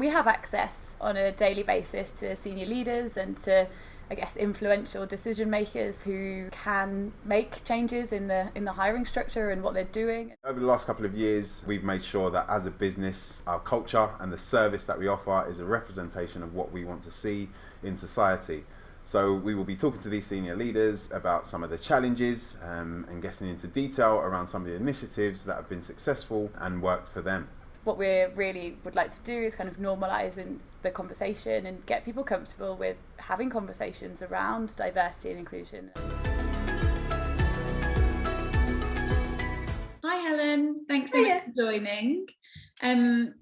We have access on a daily basis to senior leaders and to, I guess, influential decision makers who can make changes in the hiring structure and what they're doing. Over the last couple of years, we've made sure that as a business, our culture and the service that we offer is a representation of what we want to see in society. So we will be talking to these senior leaders about some of the challenges and getting into detail around some of the initiatives that have been successful and worked for them. What we really would like to do is kind of normalise the conversation and get people comfortable with having conversations around diversity and inclusion. Hi Helen, thanks so much for joining. And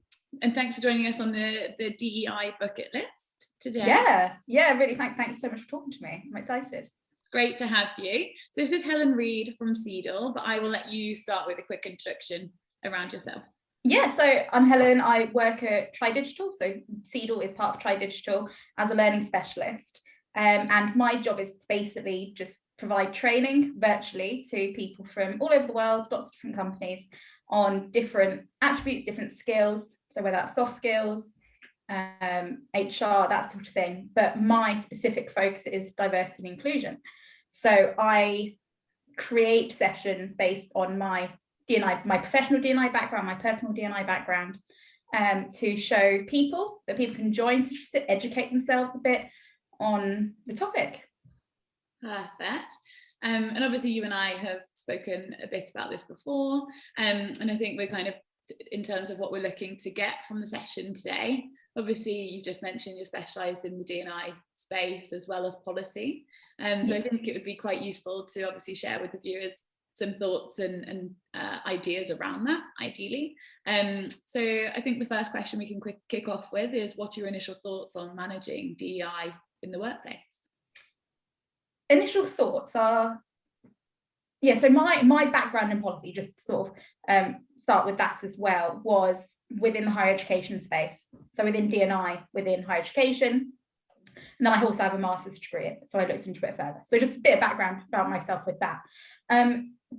thanks for joining us on the DEI Bucket List today. Yeah, really thank you so much for talking to me. I'm excited. It's great to have you. So this is Helen Reid from SeedL, but I will let you start with a quick introduction around yourself. Yeah, so I'm Helen. I work at Digital. So SeedL is part of Digital as a learning specialist. And my job is to basically just provide training virtually to people from all over the world, lots of different companies, on different attributes, different skills. So whether that's soft skills, HR, that sort of thing. But my specific focus is diversity and inclusion. So I create sessions based on my D&I, my professional D&I background, my personal D&I background, to show people that people can join to just educate themselves a bit on the topic. Perfect. And obviously you and I have spoken a bit about this before, and I think we're kind of, in terms of what we're looking to get from the session today, obviously you just mentioned you're specialised in the D&I space as well as policy, so I think it would be quite useful to obviously share with the viewers some thoughts and ideas around that, ideally. So I think the first question we can kick off with is, what are your initial thoughts on managing DEI in the workplace? Initial thoughts are, so my background in policy, just sort of start with that as well, was within the higher education space. So within D&I, within higher education. And then I also have a master's degree, so I looked into it further. So just a bit of background about myself with that.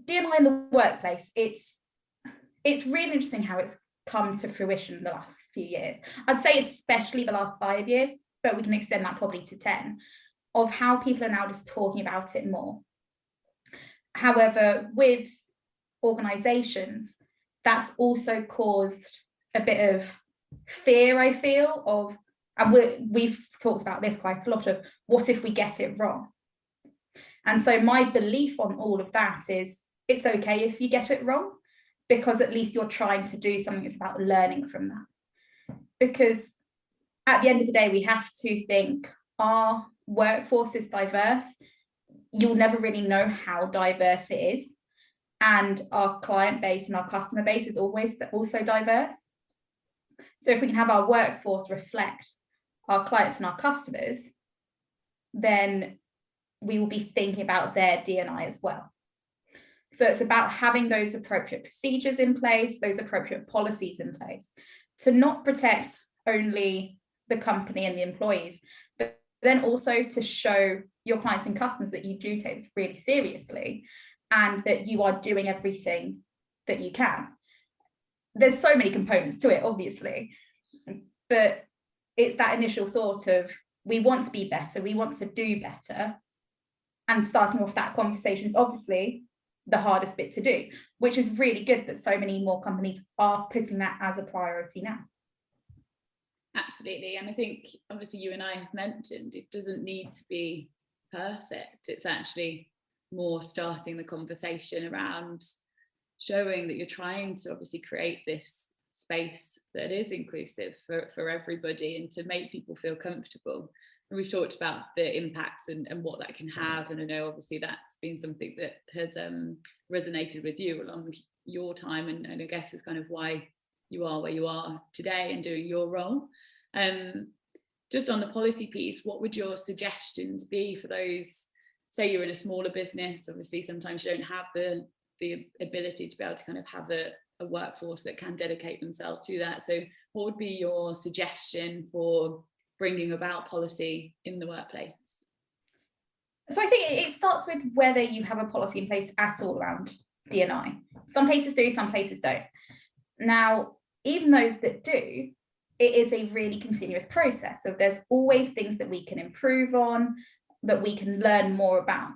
D&I in the workplace, it's really interesting how it's come to fruition in the last few years. I'd say especially the last 5 years, but we can extend that probably to 10, of how people are now just talking about it more. However, with organisations, that's also caused a bit of fear, I feel, of, and we've talked about this quite a lot, of what if we get it wrong? And so my belief on all of that is, it's okay if you get it wrong, because at least you're trying to do something that's about learning from that. Because at the end of the day, we have to think, our workforce is diverse. You'll never really know how diverse it is. And our client base and our customer base is always also diverse. So if we can have our workforce reflect our clients and our customers, then we will be thinking about their D&I as well. So it's about having those appropriate procedures in place, those appropriate policies in place, to not protect only the company and the employees, but then also to show your clients and customers that you do take this really seriously and that you are doing everything that you can. There's so many components to it, obviously, but it's that initial thought of, we want to be better, we want to do better. And starting off that conversation is obviously the hardest bit to do, which is really good that so many more companies are putting that as a priority now. Absolutely. And I think obviously you and I have mentioned, it doesn't need to be perfect. It's actually more starting the conversation around showing that you're trying to obviously create this space that is inclusive for everybody and to make people feel comfortable. And we've talked about the impacts and what that can have. And I know obviously that's been something that has resonated with you along your time, and I guess is kind of why you are where you are today and doing your role. Just on the policy piece, what would your suggestions be for those, say you're in a smaller business, obviously sometimes you don't have the ability to be able to kind of have a workforce that can dedicate themselves to that. So what would be your suggestion for bringing about policy in the workplace? So I think it starts with whether you have a policy in place at all around D&I. Some places do, some places don't. Now, even those that do, it is a really continuous process. So there's always things that we can improve on, that we can learn more about.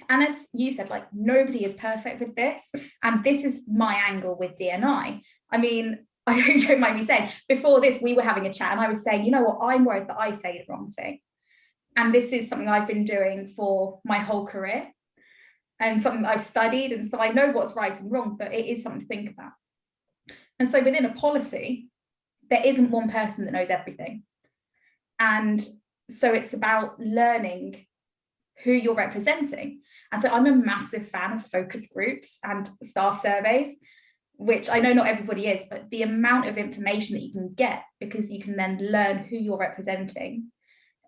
And as you said, like, nobody is perfect with this. And this is my angle with D&I. I mean, I don't mind me saying, before this, we were having a chat and I was saying, you know what, I'm worried that I say the wrong thing. And this is something I've been doing for my whole career and something I've studied. And so I know what's right and wrong, but it is something to think about. And so within a policy, there isn't one person that knows everything. And so it's about learning who you're representing. And so I'm a massive fan of focus groups and staff surveys, which I know not everybody is, but the amount of information that you can get, because you can then learn who you're representing,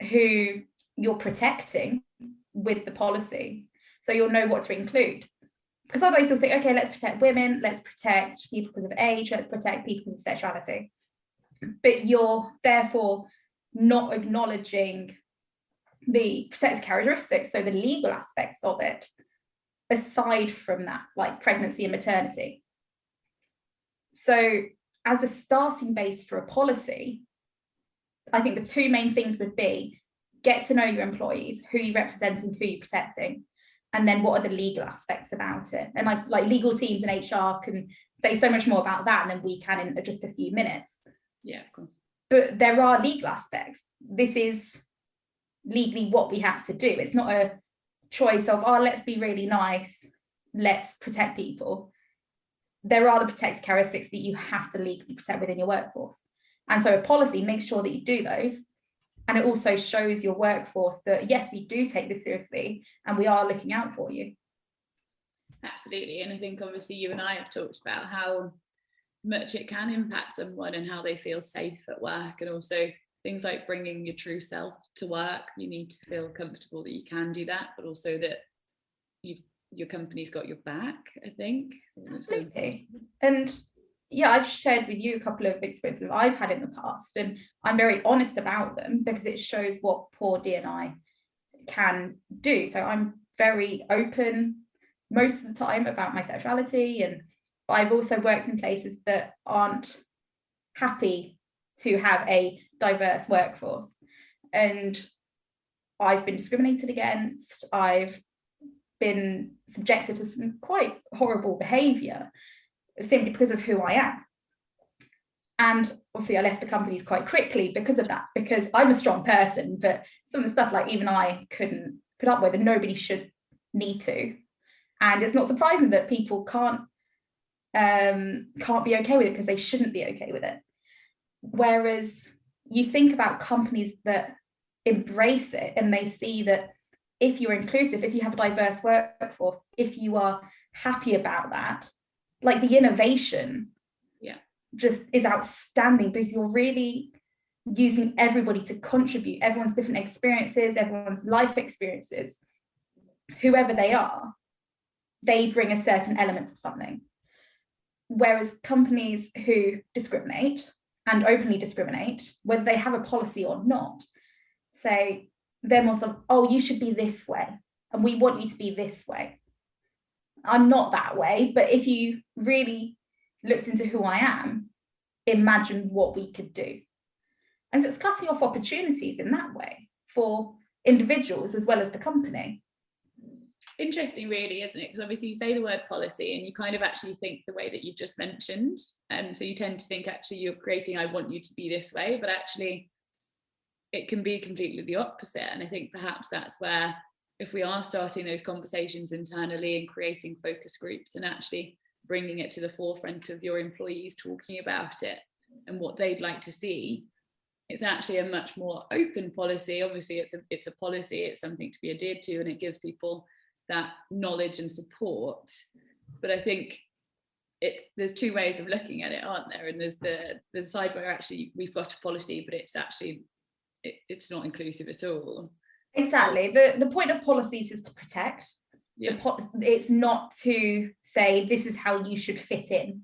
who you're protecting with the policy. So you'll know what to include. Because otherwise you'll think, okay, let's protect women, let's protect people because of age, let's protect people because of sexuality. But you're therefore not acknowledging the protected characteristics, so the legal aspects of it, aside from that, like pregnancy and maternity. So as a starting base for a policy, I think the two main things would be get to know your employees, who you're representing, who you're protecting, and then what are the legal aspects about it. And like legal teams and HR can say so much more about that than we can in just a few minutes. Yeah, of course. But there are legal aspects. This is legally what we have to do. It's not a choice of, oh, let's be really nice, let's protect people. There are the protected characteristics that you have to legally protect within your workforce. And so a policy makes sure that you do those. And it also shows your workforce that, yes, we do take this seriously and we are looking out for you. Absolutely. And I think obviously you and I have talked about how much it can impact someone and how they feel safe at work, and also things like bringing your true self to work. You need to feel comfortable that you can do that, but also that your company's got your back, I think. Absolutely. And yeah, I've shared with you a couple of experiences I've had in the past, and I'm very honest about them because it shows what poor D&I can do. So I'm very open most of the time about my sexuality, and I've also worked in places that aren't happy to have a diverse workforce, and I've been discriminated against. I've been subjected to some quite horrible behaviour simply because of who I am. And obviously I left the companies quite quickly because of that, because I'm a strong person, but some of the stuff like even I couldn't put up with, and nobody should need to. And it's not surprising that people can't be okay with it, because they shouldn't be okay with it. Whereas you think about companies that embrace it and they see that if you're inclusive, if you have a diverse workforce, if you are happy about that, like the innovation just is outstanding, because you're really using everybody to contribute, everyone's different experiences, everyone's life experiences, whoever they are, they bring a certain element to something. Whereas companies who discriminate and openly discriminate, whether they have a policy or not, say they're more sort of, oh, you should be this way and we want you to be this way. I'm not that way, but if you really looked into who I am, imagine what we could do. And so it's cutting off opportunities in that way for individuals as well as the company. Interesting, really, isn't it? Because obviously you say the word policy and you kind of actually think the way that you've just mentioned. So you tend to think actually you're creating, I want you to be this way, but actually it can be completely the opposite. And I think perhaps that's where, if we are starting those conversations internally and creating focus groups and actually bringing it to the forefront of your employees, talking about it and what they'd like to see, it's actually a much more open policy. Obviously it's a policy, it's something to be adhered to, and it gives people that knowledge and support. But I think there's two ways of looking at it, aren't there? And there's the side where actually we've got a policy, but it's actually it's not inclusive at all. Exactly. The point of policies is to protect. Yeah. It's not to say this is how you should fit in.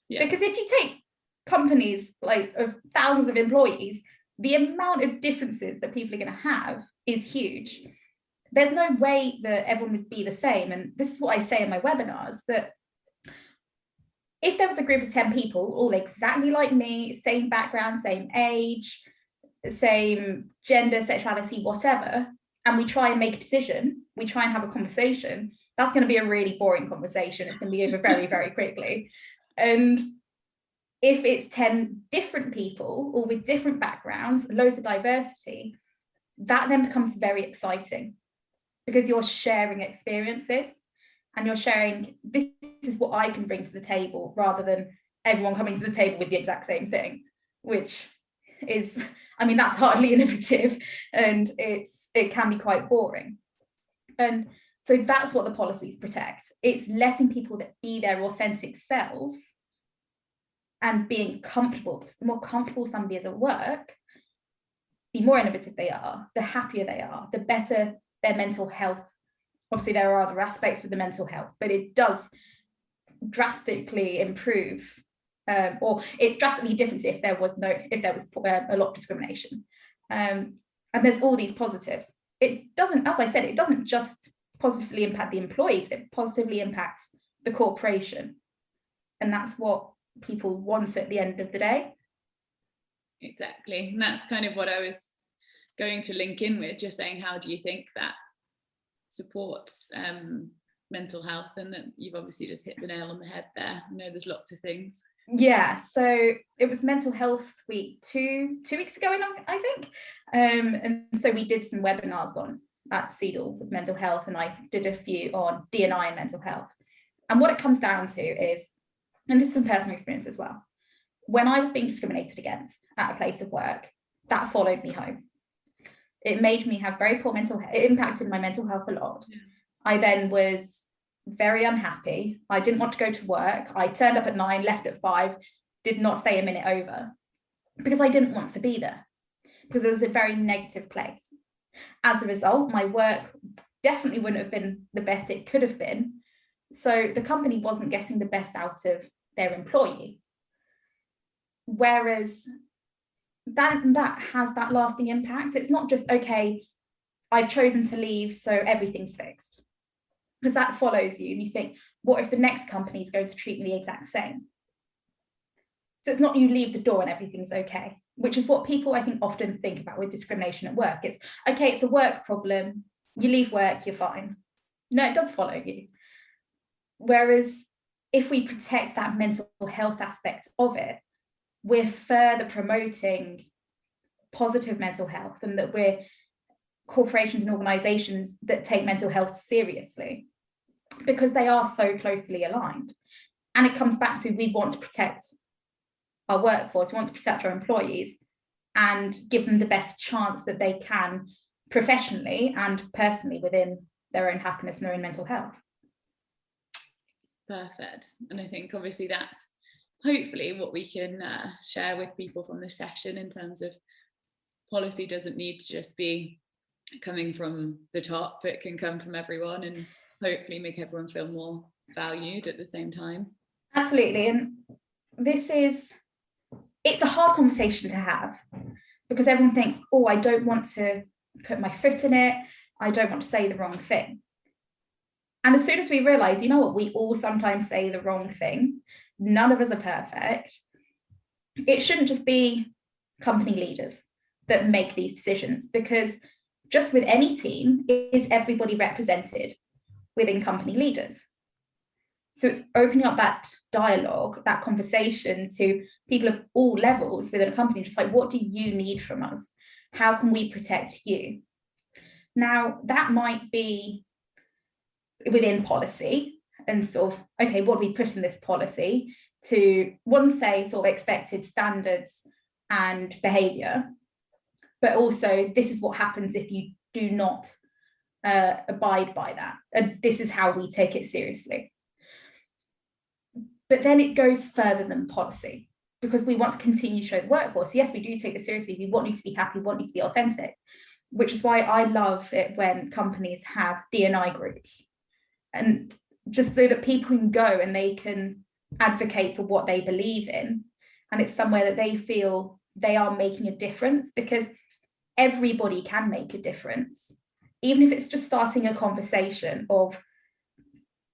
Yeah. Because if you take companies like of thousands of employees, the amount of differences that people are going to have is huge. There's no way that everyone would be the same. And this is what I say in my webinars, that if there was a group of 10 people, all exactly like me, same background, same age, same gender, sexuality, whatever, and we try and make a decision, we try and have a conversation, that's going to be a really boring conversation. It's going to be over very, very quickly. And if it's 10 different people, all with different backgrounds, loads of diversity, that then becomes very exciting, because you're sharing experiences and you're sharing, this is what I can bring to the table, rather than everyone coming to the table with the exact same thing, which is, I mean, that's hardly innovative, and it can be quite boring. And so that's what the policies protect. It's letting people that be their authentic selves and being comfortable, because the more comfortable somebody is at work, the more innovative they are, the happier they are, the better their mental health. Obviously, there are other aspects with the mental health, but it does drastically improve, or it's drastically different if there was a lot of discrimination. And there's all these positives. It doesn't, as I said, it doesn't just positively impact the employees, it positively impacts the corporation. And that's what people want at the end of the day. Exactly. And that's kind of what I was going to link in with, just saying, how do you think that supports mental health? And that you've obviously just hit the nail on the head there. I know there's lots of things. Yeah, so it was Mental Health Week two weeks ago, I think. And so we did some webinars on at SeedL with mental health, and I did a few on D&I and mental health. And what it comes down to is, and this is from personal experience as well, when I was being discriminated against at a place of work, that followed me home. It made me have very poor mental health. It impacted my mental health a lot. Yeah. I then was very unhappy. I didn't want to go to work. I turned up at 9, left at 5, did not stay a minute over, because I didn't want to be there, because it was a very negative place. As a result, my work definitely wouldn't have been the best it could have been. So the company wasn't getting the best out of their employee. Whereas that has that lasting impact. It's not just, okay, I've chosen to leave, so everything's fixed. Because that follows you, and you think, what if the next company is going to treat me the exact same? So it's not you leave the door and everything's okay, which is what people, I think, often think about with discrimination at work. It's, okay, it's a work problem, you leave work, you're fine. No, it does follow you. Whereas if we protect that mental health aspect of it, we're further promoting positive mental health, and that we're corporations and organizations that take mental health seriously, because they are so closely aligned. And it comes back to, we want to protect our workforce, we want to protect our employees and give them the best chance that they can professionally and personally within their own happiness and their own mental health. Perfect. And I think obviously that's hopefully what we can share with people from this session, in terms of policy doesn't need to just be coming from the top, it can come from everyone, and hopefully make everyone feel more valued at the same time. Absolutely. And it's a hard conversation to have, because everyone thinks, oh, I don't want to put my foot in it, I don't want to say the wrong thing. And as soon as we realize, you know what, we all sometimes say the wrong thing, none of us are perfect, it shouldn't just be company leaders that make these decisions, because just with any team, is everybody represented within company leaders? So it's opening up that dialogue, that conversation to people of all levels within a company, just like, what do you need from us? How can we protect you? Now, that might be within policy, and sort of, okay, what do we put in this policy to, one, say sort of expected standards and behaviour, but also this is what happens if you do not abide by that, and this is how we take it seriously. But then it goes further than policy, because we want to continue to show the workforce, yes, we do take this seriously, we want you to be happy, we want you to be authentic, which is why I love it when companies have D&I groups, and just so that people can go and they can advocate for what they believe in, and it's somewhere that they feel they are making a difference, because everybody can make a difference, even if it's just starting a conversation of,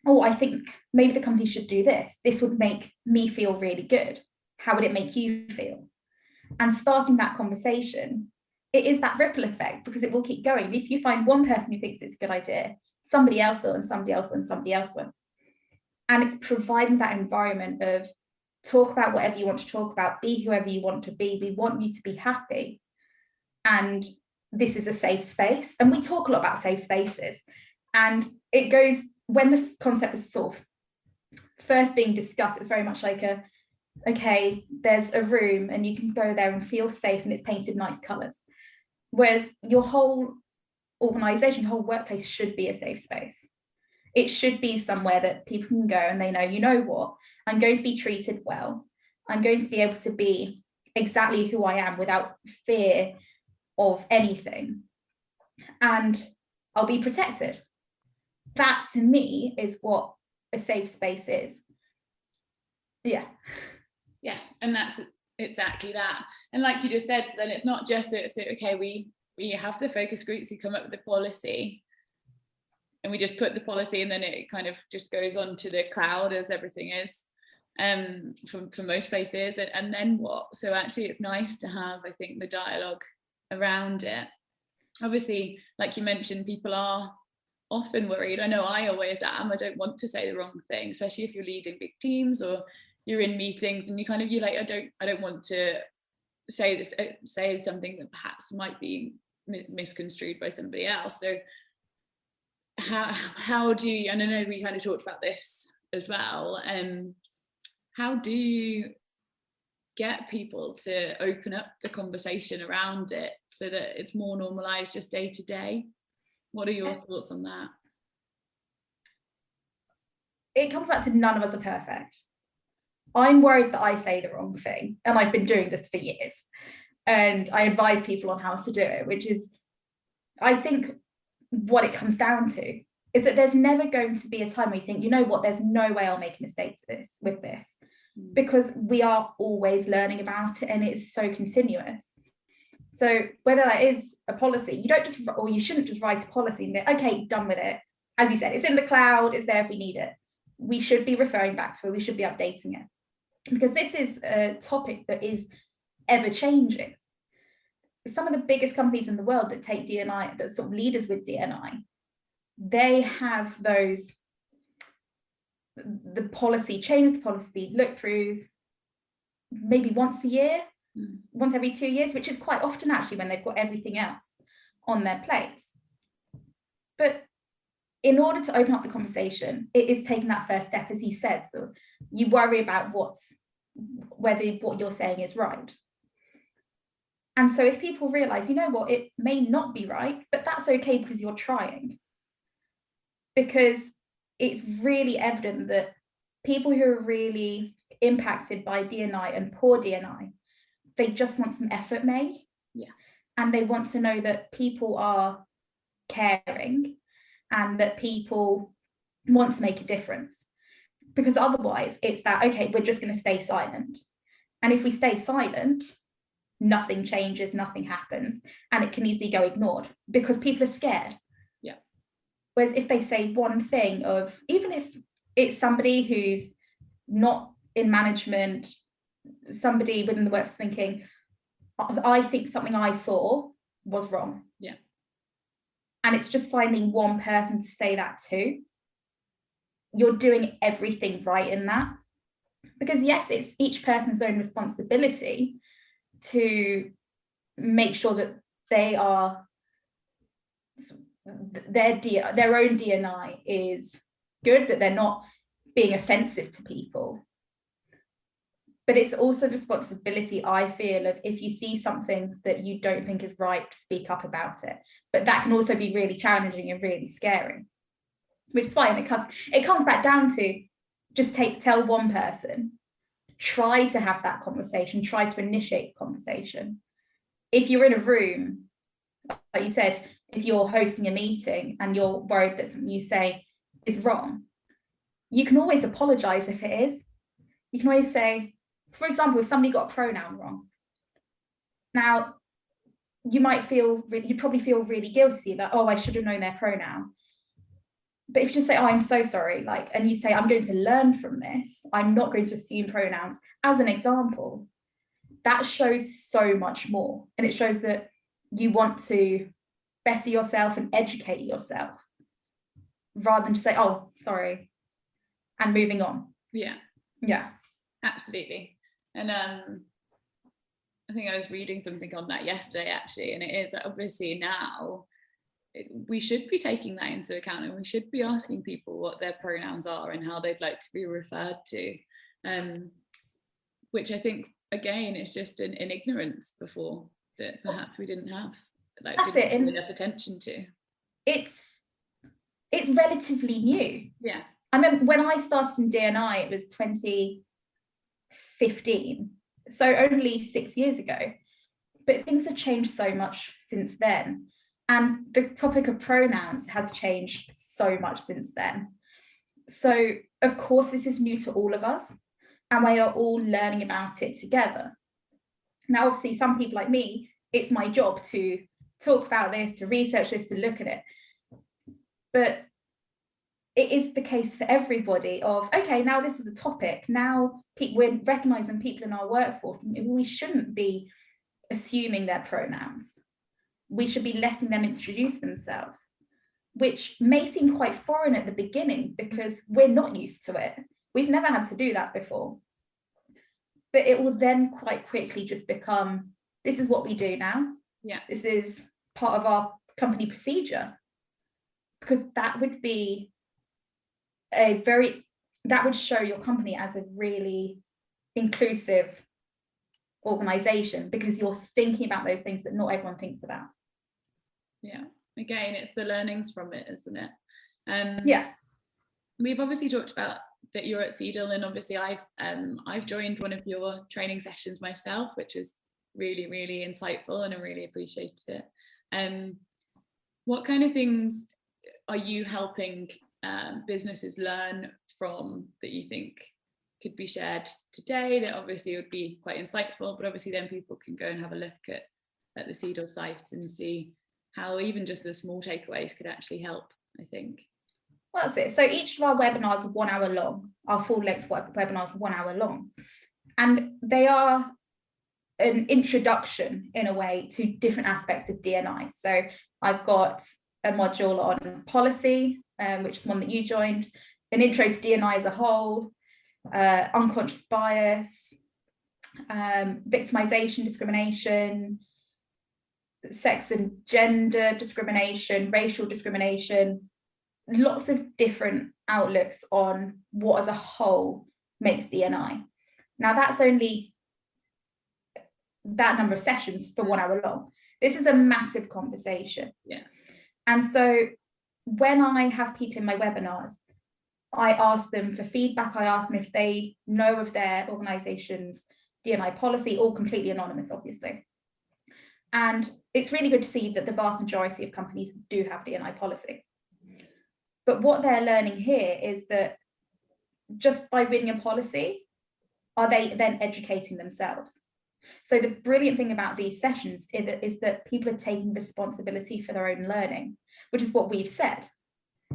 oh, I think maybe the company should do this. This would make me feel really good. How would it make you feel? And starting that conversation, it is that ripple effect, because it will keep going. If you find one person who thinks it's a good idea, somebody else will, and somebody else will, and somebody else will. And it's providing that environment of talk about whatever you want to talk about, be whoever you want to be. We want you to be happy. And this is a safe space. And we talk a lot about safe spaces. And it goes, when the concept was sort of first being discussed, it's very much like okay, there's a room and you can go there and feel safe and it's painted nice colours. Whereas your whole organisation, whole workplace should be a safe space. It should be somewhere that people can go and they know, you know what, I'm going to be treated well. I'm going to be able to be exactly who I am without fear of anything. And I'll be protected. That to me is what a safe space is. Yeah. Yeah, and that's exactly that. And like you just said, so then it's not just so okay, we have the focus groups who come up with the policy, and we just put the policy, and then it kind of just goes on to the cloud as everything is for most places, and then what? So actually it's nice to have, I think, the dialogue around it. Obviously, like you mentioned, people are often worried. I know I always am. I don't want to say the wrong thing, especially if you're leading big teams or you're in meetings and you're like, I don't want to say something that perhaps might be misconstrued by somebody else. So how do you, and I know we kind of talked about this as well, how do you get people to open up the conversation around it so that it's more normalized just day to day? What are your thoughts on that? It comes back to none of us are perfect. I'm worried that I say the wrong thing, and I've been doing this for years, and I advise people on how to do it, which is, I think what it comes down to is that there's never going to be a time where you think, you know what, there's no way I'll make a mistake with this, because we are always learning about it and it's so continuous. So whether that is a policy, you shouldn't just write a policy and go, okay, done with it. As you said, it's in the cloud, it's there if we need it. We should be referring back to it, we should be updating it, because this is a topic that is ever changing. Some of the biggest companies in the world that take D&I, that sort of leaders with D&I, they have the policy, change the policy, look-throughs, maybe once a year, once every 2 years, which is quite often actually when they've got everything else on their plates. But in order to open up the conversation, it is taking that first step, as you said. So you worry about whether what you're saying is right. And so if people realize, you know what, it may not be right, but that's okay because you're trying. Because it's really evident that people who are really impacted by D&I and poor D&I, they just want some effort made. Yeah. And they want to know that people are caring and that people want to make a difference. Because otherwise it's that, okay, we're just going to stay silent. And if we stay silent, nothing changes, nothing happens, and it can easily go ignored because people are scared. Yeah. Whereas if they say one thing of, even if it's somebody who's not in management, somebody within the workforce thinking, I think something I saw was wrong. Yeah. And it's just finding one person to say that to. You're doing everything right in that. Because yes, it's each person's own responsibility to make sure that they are, their own D&I is good, that they're not being offensive to people. But it's also the responsibility, I feel, of if you see something that you don't think is right, to speak up about it. But that can also be really challenging and really scary, which is fine. It comes back down to just tell one person, try to have that conversation, try to initiate the conversation. If you're in a room, like you said, if you're hosting a meeting and you're worried that something you say is wrong, you can always apologize if it is. You can always say, for example, if somebody got a pronoun wrong, now you'd probably feel really guilty that, oh, I should have known their pronoun. But if you just say, oh, I'm so sorry, like, and you say, I'm going to learn from this, I'm not going to assume pronouns, as an example, that shows so much more. And it shows that you want to better yourself and educate yourself, rather than just say, oh, sorry, and moving on. Yeah, absolutely. And I think I was reading something on that yesterday actually, and it is obviously now we should be taking that into account, and we should be asking people what their pronouns are and how they'd like to be referred to, which I think again is just an ignorance before that perhaps we didn't have, like, that's it, give enough attention to. It's relatively new. Yeah, I remember when I started in D&I, it was 2015, so only 6 years ago, but things have changed so much since then. And the topic of pronouns has changed so much since then. So, of course, this is new to all of us, and we are all learning about it together. Now, obviously, some people like me, it's my job to talk about this, to research this, to look at it. But it is the case for everybody of, okay, now this is a topic. Now we're recognising people in our workforce. We shouldn't be assuming their pronouns. We should be letting them introduce themselves, which may seem quite foreign at the beginning because we're not used to it. We've never had to do that before. But it will then quite quickly just become, this is what we do now. Yeah. This is part of our company procedure. Because that would be that would show your company as a really inclusive organization, because you're thinking about those things that not everyone thinks about. Yeah, again, it's the learnings from it, isn't it? Yeah, we've obviously talked about that you're at SeedL, and obviously I've joined one of your training sessions myself, which was really, really insightful, and I really appreciate it. What kind of things are you helping businesses learn from that you think could be shared today, that obviously would be quite insightful, but obviously then people can go and have a look at the SeedL site and see how even just the small takeaways could actually help, I think. Well, that's it. So each of our webinars are 1 hour long. Our full-length webinars are 1 hour long. And they are an introduction, in a way, to different aspects of D&I. So I've got a module on policy, which is one that you joined, an intro to D&I as a whole, unconscious bias, victimization, discrimination, sex and gender discrimination, racial discrimination, lots of different outlooks on what as a whole makes D&I. Now that's only that number of sessions for 1 hour long. This is a massive conversation. Yeah. And so when I have people in my webinars, I ask them for feedback. I ask them if they know of their organization's D&I policy, all completely anonymous, obviously. And it's really good to see that the vast majority of companies do have D&I policy. But what they're learning here is that just by reading a policy, are they then educating themselves? So the brilliant thing about these sessions is that people are taking responsibility for their own learning, which is what we've said.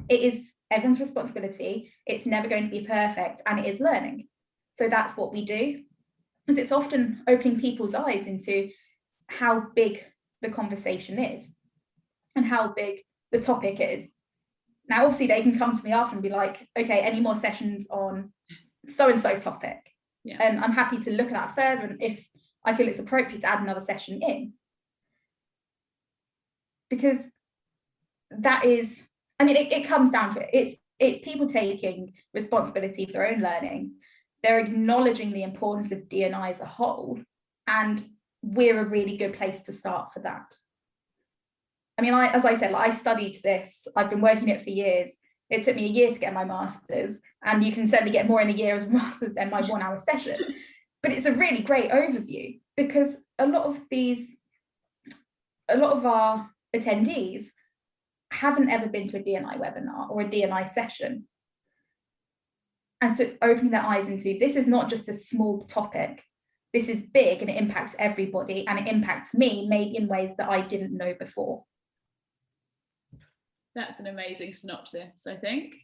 It is everyone's responsibility. It's never going to be perfect, and it is learning. So that's what we do. Because it's often opening people's eyes into how big the conversation is and how big the topic is. Now, obviously, they can come to me after and be like, okay, any more sessions on so-and-so topic? Yeah. And I'm happy to look at that further, and if I feel it's appropriate to add another session in. Because that is, I mean, it comes down to it. It's people taking responsibility for their own learning. They're acknowledging the importance of D&I as a whole, and we're a really good place to start for that. I mean, as I said, I studied this. I've been working it for years. It took me a year to get my master's, and you can certainly get more in a year as a master's than my 1 hour session. But it's a really great overview, because a lot of our attendees haven't ever been to a D&I webinar or a D&I session. And so it's opening their eyes into, this is not just a small topic. This is big, and it impacts everybody, and it impacts me maybe in ways that I didn't know before. That's an amazing synopsis. I think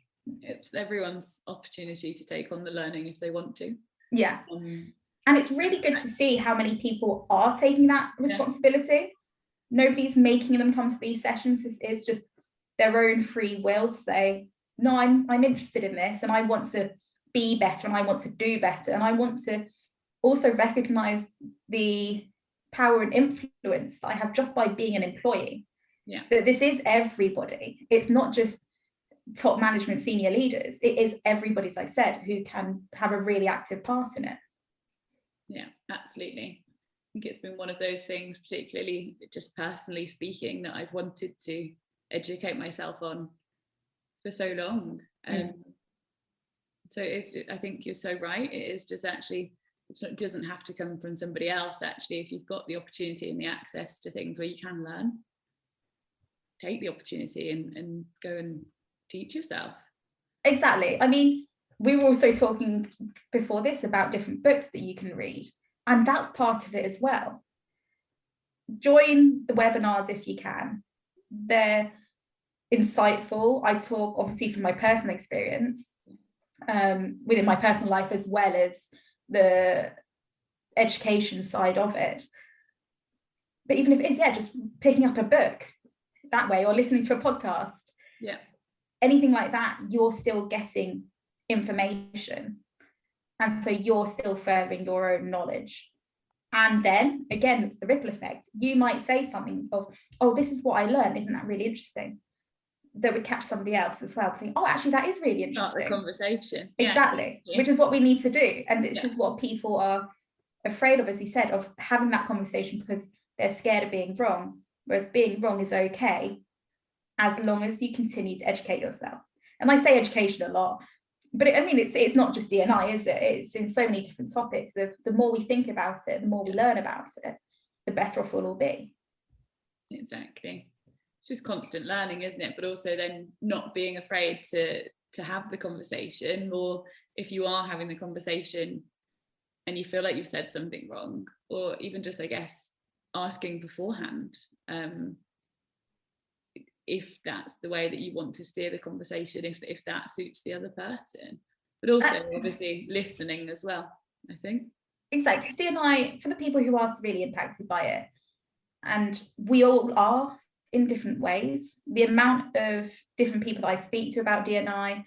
it's everyone's opportunity to take on the learning if they want to. Yeah. And it's really good to see how many people are taking that responsibility. Nobody's making them come to these sessions. It's just their own free will to say, no, I'm interested in this, and I want to be better, and I want to do better, and I want to also recognize the power and influence that I have just by being an employee. Yeah. That this is everybody. It's not just top management, senior leaders. It is everybody, as I said, who can have a really active part in it. Yeah, absolutely. I think it's been one of those things, particularly just personally speaking, that I've wanted to educate myself on for so long. So I think you're so right. It is just actually, it doesn't have to come from somebody else. Actually, if you've got the opportunity and the access to things where you can learn, take the opportunity and go and teach yourself. Exactly. I mean, we were also talking before this about different books that you can read, and that's part of it as well. Join the webinars if you can. They're insightful. I talk obviously from my personal experience within my personal life, as well as the education side of it. But even if it is, just picking up a book that way, or listening to a podcast, anything like that, you're still getting information, and so you're still furthering your own knowledge. And then again, it's the ripple effect. You might say something of, oh, this is what I learned, isn't that really interesting? That would catch somebody else as well, think, oh, actually that is really interesting. Start the conversation. Exactly. Which is what we need to do. And this is what people are afraid of, as he said, of having that conversation because they're scared of being wrong. Whereas being wrong is okay, as long as you continue to educate yourself. And I say education a lot, but it's not just D&I, is it? It's in so many different topics. Of the more we think about it, the more we learn about it, the better off we'll all be. Exactly. It's just constant learning, isn't it? But also then not being afraid to have the conversation, or if you are having the conversation and you feel like you've said something wrong, or even just, I guess, asking beforehand, if that's the way that you want to steer the conversation, if that suits the other person, but also obviously listening as well, I think. Exactly, because D&I, for the people who are really impacted by it, and we all are in different ways, the amount of different people that I speak to about D&I,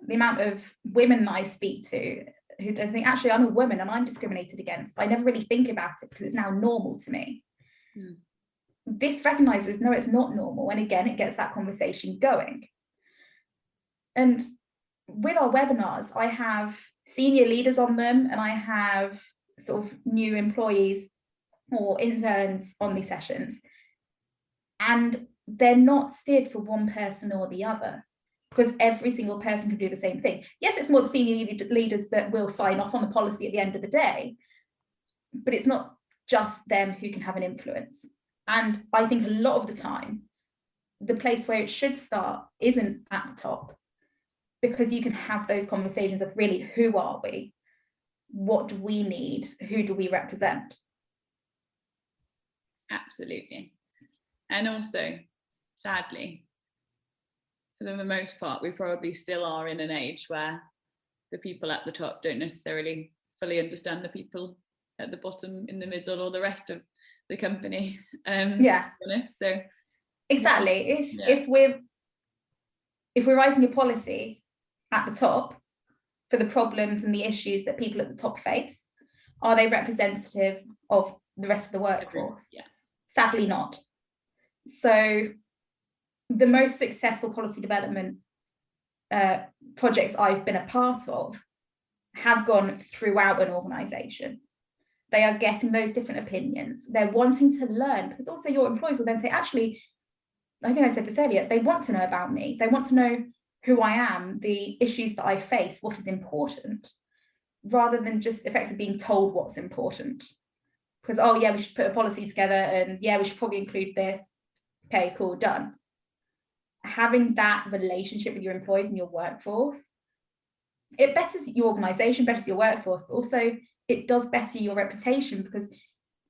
the amount of women that I speak to who think, actually, I'm a woman and I'm discriminated against, but I never really think about it because it's now normal to me. This recognizes, no, it's not normal. And again, it gets that conversation going. And with our webinars, I have senior leaders on them, and I have sort of new employees or interns on these sessions. And they're not steered for one person or the other, because every single person can do the same thing. Yes, it's more the senior leaders that will sign off on the policy at the end of the day, but it's not just them who can have an influence. And I think a lot of the time, the place where it should start isn't at the top, because you can have those conversations of really, who are we? What do we need? Who do we represent? Absolutely. And also, sadly, for the most part, we probably still are in an age where the people at the top don't necessarily fully understand the people at the bottom, in the middle, or the rest of the company. To be honest. So exactly, if we're writing a policy at the top for the problems and the issues that people at the top face, are they representative of the rest of the workforce? Sadly not. So the most successful policy development projects I've been a part of have gone throughout an organisation. They are getting those different opinions. They're wanting to learn, because also your employees will then say, actually, I think I said this earlier, they want to know about me. They want to know who I am, the issues that I face, what is important, rather than just effectively being told what's important. Because, oh yeah, we should put a policy together, and yeah, we should probably include this. Okay, cool, done. Having that relationship with your employees and your workforce, it betters your organisation, betters your workforce, but also it does better your reputation, because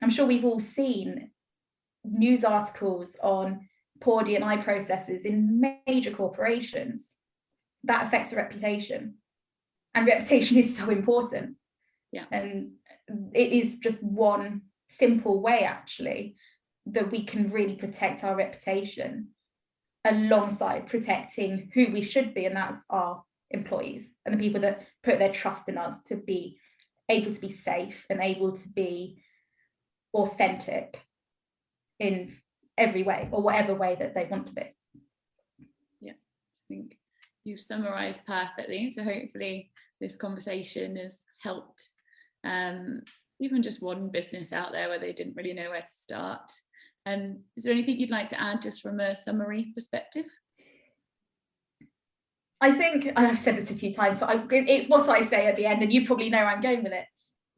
I'm sure we've all seen news articles on poor D&I processes in major corporations, that affects a reputation. And reputation is so important. Yeah. And it is just one simple way, actually, that we can really protect our reputation alongside protecting who we should be, and that's our employees and the people that put their trust in us to be able to be safe and able to be authentic in every way, or whatever way that they want to be. Yeah, I think you've summarised perfectly. So hopefully this conversation has helped even just one business out there where they didn't really know where to start. Is there anything you'd like to add just from a summary perspective? I think, and I've said this a few times, but it's what I say at the end, and you probably know I'm going with it.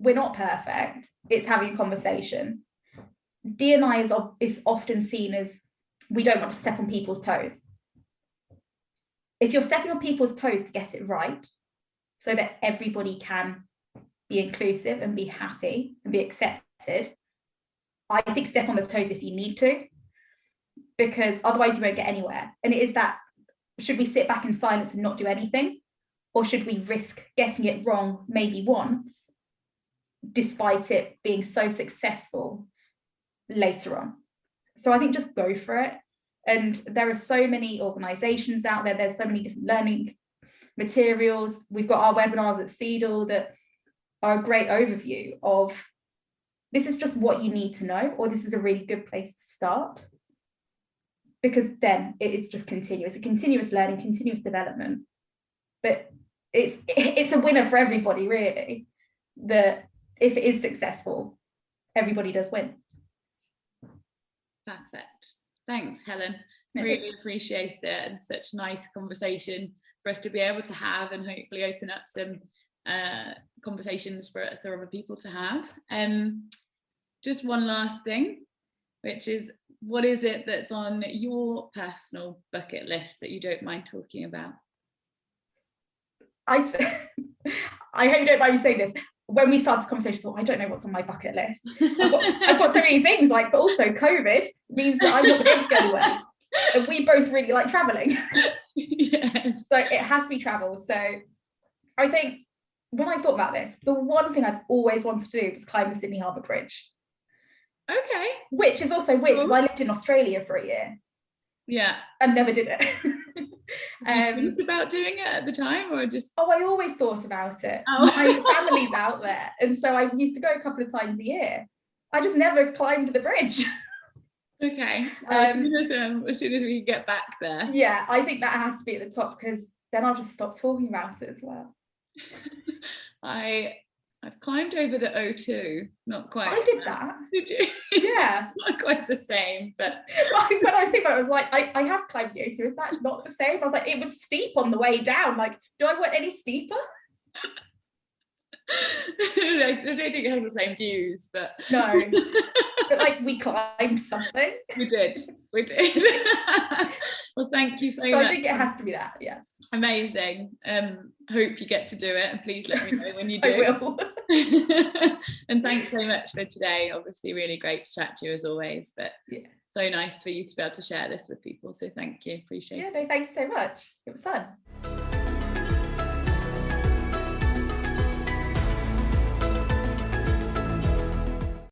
We're not perfect. It's having a conversation. D&I is often seen as, we don't want to step on people's toes. If you're stepping on people's toes to get it right, so that everybody can be inclusive and be happy and be accepted, I think step on the toes if you need to, because otherwise you won't get anywhere. And it is that, should we sit back in silence and not do anything? Or should we risk getting it wrong maybe once, despite it being so successful later on? So I think just go for it. And there are so many organizations out there, there's so many different learning materials. We've got our webinars at SeedL that are a great overview of, this is just what you need to know, or this is a really good place to start. Because then it is just continuous learning, continuous development. But it's a winner for everybody, really. That if it is successful, everybody does win. Perfect. Thanks, Helen. Really appreciate it, and such a nice conversation for us to be able to have, and hopefully open up some conversations for other people to have. Just one last thing, which is, what is it that's on your personal bucket list that you don't mind talking about? I hope you don't mind me saying this. When we started this conversation, I thought, I don't know what's on my bucket list. I've got so many things, but also COVID means that I'm not going to go anywhere. And we both really like traveling. Yes. So it has to be travel. So I think when I thought about this, the one thing I've always wanted to do was climb the Sydney Harbour Bridge. Okay. Which is also weird, because I lived in Australia for a year. Yeah. And never did it. Did you think about doing it at the time, or just? Oh, I always thought about it. Oh. My family's out there, and so I used to go a couple of times a year. I just never climbed the bridge. Okay. As soon as we can get back there. Yeah, I think that has to be at the top, because then I'll just stop talking about it as well. I've climbed over the O2, not quite. I did that. Did you? Yeah. Not quite the same, but when I was thinking about it, I was like, I have climbed the O2. Is that not the same? I was like, it was steep on the way down. Like, do I want any steeper? I don't think it has the same views, but no. But like, we climbed something. We did. Well, thank you so much. I think it has to be that. Yeah. Amazing. Hope you get to do it, and please let me know when you do. I will. And thanks so much for today. Obviously really great to chat to you as always, but yeah, so nice for you to be able to share this with people, so thank you, appreciate it. Yeah, no, thank you so much, it was fun.